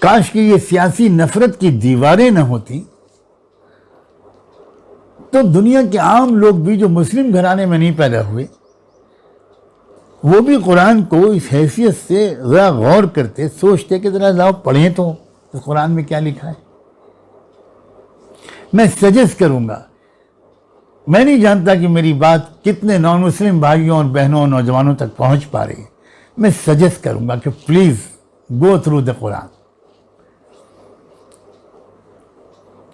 کاش کہ یہ سیاسی نفرت کی دیواریں نہ ہوتی تو دنیا کے عام لوگ بھی جو مسلم گھرانے میں نہیں پیدا ہوئے وہ بھی قرآن کو اس حیثیت سے ذرا غور کرتے، سوچتے کہ ذرا لاؤ پڑھیں تو اس قرآن میں کیا لکھا ہے۔ میں سجیسٹ کروں گا، میں نہیں جانتا کہ میری بات کتنے نان مسلم بھائیوں اور بہنوں اور نوجوانوں تک پہنچ پا رہی ہے، میں سجیسٹ کروں گا کہ پلیز گو تھرو دا قرآن۔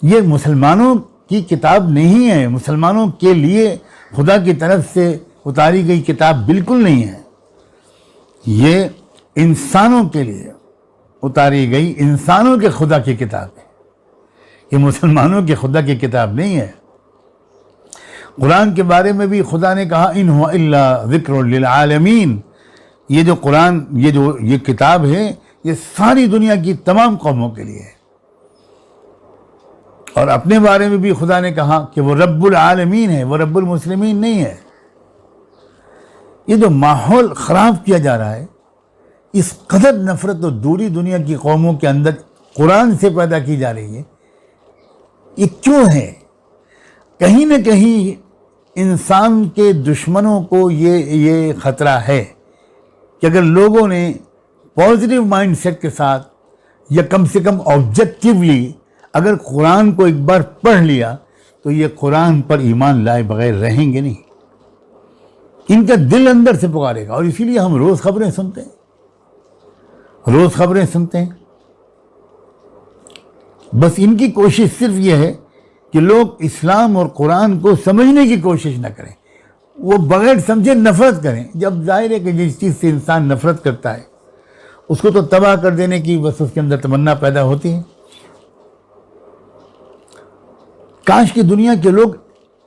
یہ مسلمانوں کی کتاب نہیں ہے، مسلمانوں کے لیے خدا کی طرف سے اتاری گئی کتاب بالکل نہیں ہے، یہ انسانوں کے لیے اتاری گئی انسانوں کے خدا کی کتاب ہے، یہ مسلمانوں کے خدا کی کتاب نہیں ہے۔ قرآن کے بارے میں بھی خدا نے کہا ان هو الا ذکر للعالمین، یہ جو قرآن یہ کتاب ہے یہ ساری دنیا کی تمام قوموں کے لیے ہے۔ اور اپنے بارے میں بھی خدا نے کہا کہ وہ رب العالمین ہے، وہ رب المسلمین نہیں ہے۔ یہ جو ماحول خراب کیا جا رہا ہے، اس قدر نفرت و دوری دنیا کی قوموں کے اندر قرآن سے پیدا کی جا رہی ہے، یہ کیوں ہے؟ کہیں نہ کہیں انسان کے دشمنوں کو یہ خطرہ ہے کہ اگر لوگوں نے پازیٹیو مائنڈ سیٹ کے ساتھ یا کم سے کم آبجیکٹیولی اگر قرآن کو ایک بار پڑھ لیا تو یہ قرآن پر ایمان لائے بغیر رہیں گے نہیں، ان کا دل اندر سے پکارے گا۔ اور اسی لیے ہم روز خبریں سنتے ہیں، بس ان کی کوشش صرف یہ ہے کہ لوگ اسلام اور قرآن کو سمجھنے کی کوشش نہ کریں، وہ بغیر سمجھے نفرت کریں۔ جب ظاہر ہے کہ جس چیز سے انسان نفرت کرتا ہے اس کو تو تباہ کر دینے کی بس اس کے اندر تمنا پیدا ہوتی ہے۔ کاش کہ دنیا کے لوگ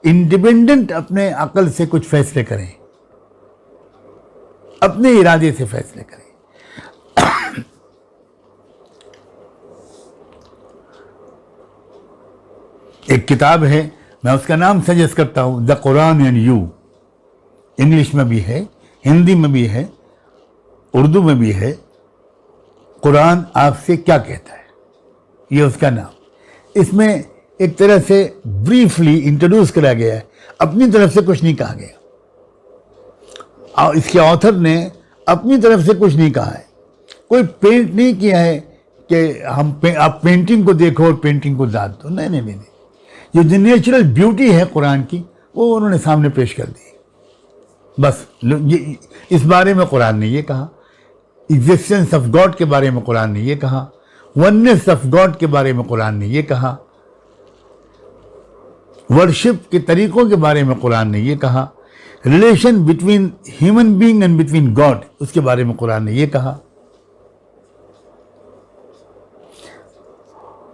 انڈیپینڈنٹ اپنے عقل سے کچھ فیصلے کریں، اپنے ارادے سے فیصلے کریں۔ ایک کتاب ہے، میں اس کا نام سجیسٹ کرتا ہوں، دا قرآن اینڈ یو، انگلش میں بھی ہے، ہندی میں بھی ہے، اردو میں بھی ہے، قرآن آپ سے کیا کہتا ہے، یہ اس کا نام۔ اس میں ایک طرح سے بریفلی انٹروڈیوس کرا گیا ہے، اپنی طرف سے کچھ نہیں کہا گیا، اور اس کے آتھر نے اپنی طرف سے کچھ نہیں کہا ہے، کوئی پینٹ نہیں کیا ہے کہ آپ پینٹنگ کو دیکھو اور پینٹنگ کو داد دو، نہیں، یہ جو نیچرل بیوٹی ہے قرآن کی وہ انہوں نے سامنے پیش کر دی۔ بس اس بارے میں قرآن نے یہ کہا، ایگزسٹنس آف گاڈ کے بارے میں قرآن نے یہ کہا، وننس آف گاڈ کے بارے میں قرآن نے یہ کہا، ورشپ کے طریقوں کے بارے میں قرآن نے یہ کہا، relation between human being and between God اس کے بارے میں قرآن نے یہ کہا،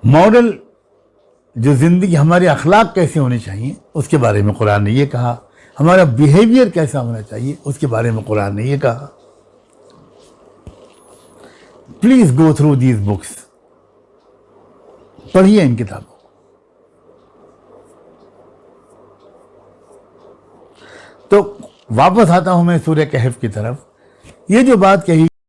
ماڈل جو زندگی ہمارے اخلاق کیسے ہونے چاہیے اس کے بارے میں قرآن نے یہ کہا، ہمارا بیہیویئر کیسا ہونا چاہیے اس کے بارے میں قرآن نے یہ کہا۔ Please go through these books, پڑھیے ان کتابوں۔ تو واپس آتا ہوں میں سورہ کہف کی طرف۔ یہ جو بات کہی